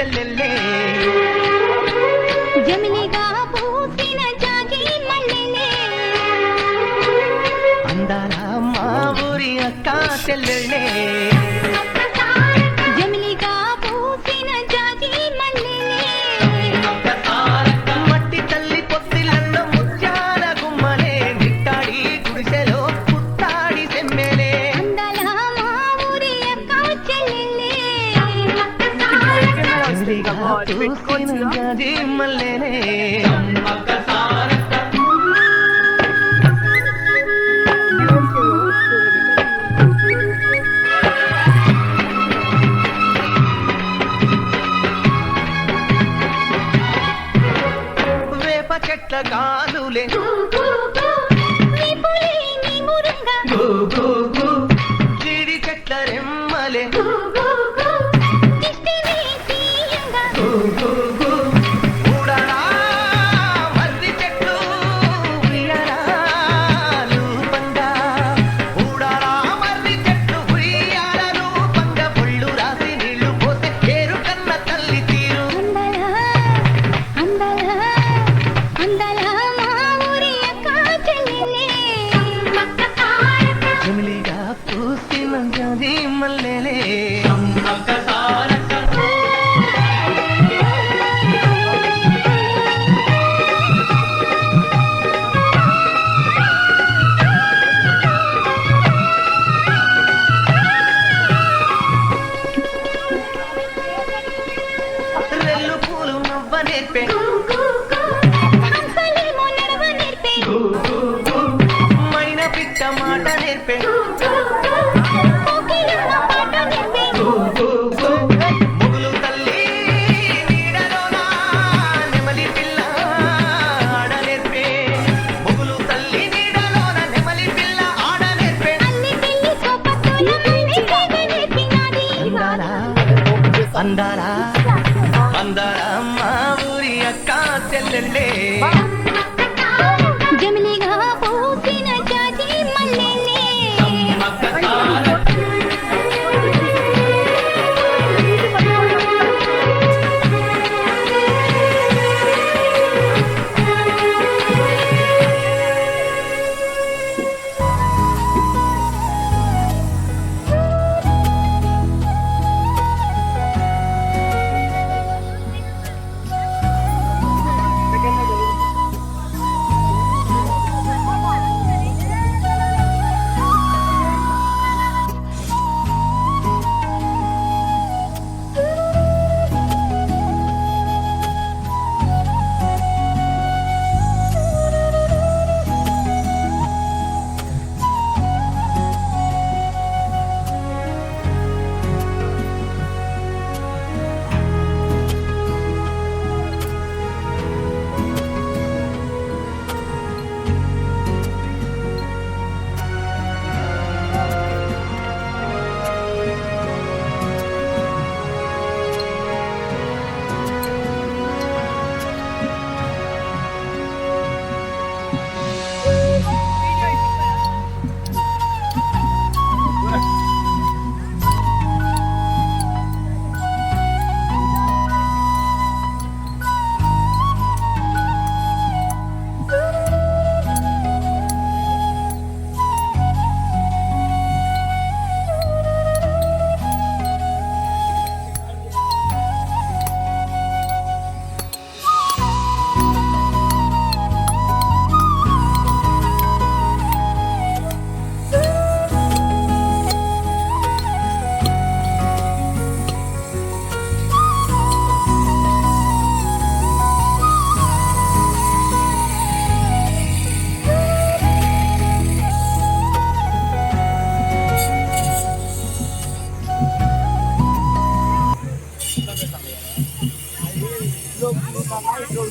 చెల్లెల్లే జమిలిగా పూసిన జాజి మల్లెలే అందాల మా ఊరి అక్క చెల్లెల్లే జమిలిగా పూసిన జాజి మల్లెలే మట్టి తల్లి పొత్తిళ్ళల్లో ముత్యాల గుమ్మలే నిట్టాడి గుడిసెలో పుట్టాడి సెమ్మెలే అందాల మా ఊరి అక్క చెల్లెలే జమిలిగా పూసిన జాజి మల్లెలే వేప చెట్ల గాలులే విపులే నీ మురంగా జీడి చెట్ల రెమ్మలే దిష్టిని తీయంగా ఊడలా మర్రి చెట్లు ఉయ్యాలలు పంగా ఊడలా మర్రి చెట్లు ఉయ్యాలలు పంగ పొళ్ళు రాసి నీళ్లు పోతే ఏరు కన్న తల్లి తీరు అందాల మా ఊరి అక్క చెల్లెలే జమిలిగా పూసిన జాజి మల్లెలే రెల్లు పూలు నవ్వ నేర్పే హంసలేమో నడవ నేర్పే మైన పిట్ట మాట నేర్పే కోకిలమ్మ పాట నేర్పే ముగులు తల్లి నీడలోన నెమలి పిల్ల ఆడ నేర్పే ముగులు తల్లి నీడలోన నెమలి పిల్ల ఆడ నేర్పే అల్లి పిల్లి సోపత్తుల మల్లె తీగ నేర్పినాది అందారా అందారా మా ఊరి అక్క చెల్లెల్లే జమిలిగా పూసిన జాజి మల్లెలే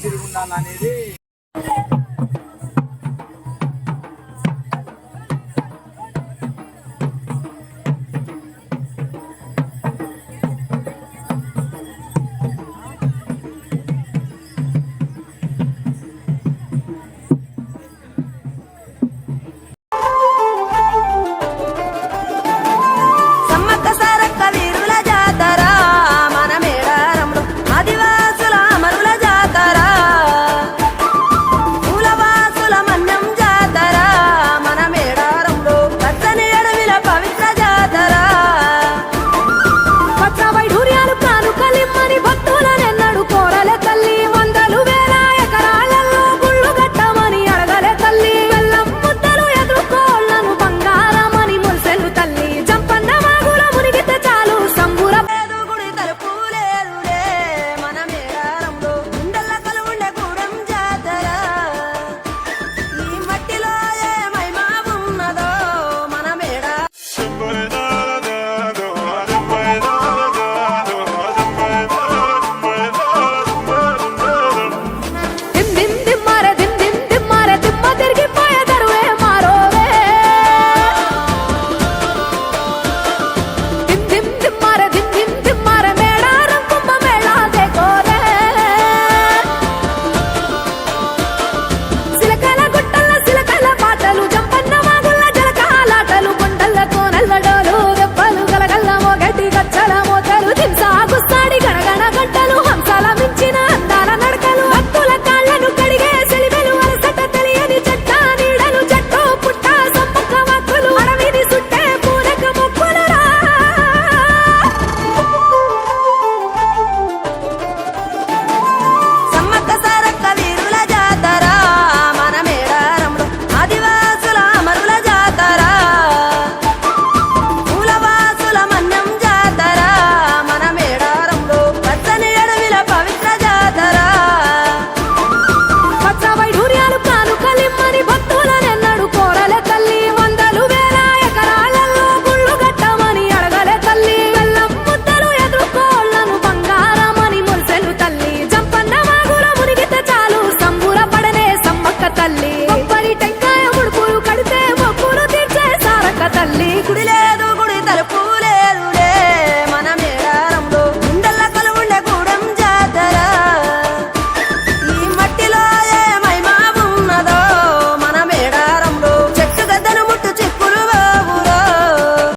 తిరుగుండాలనేది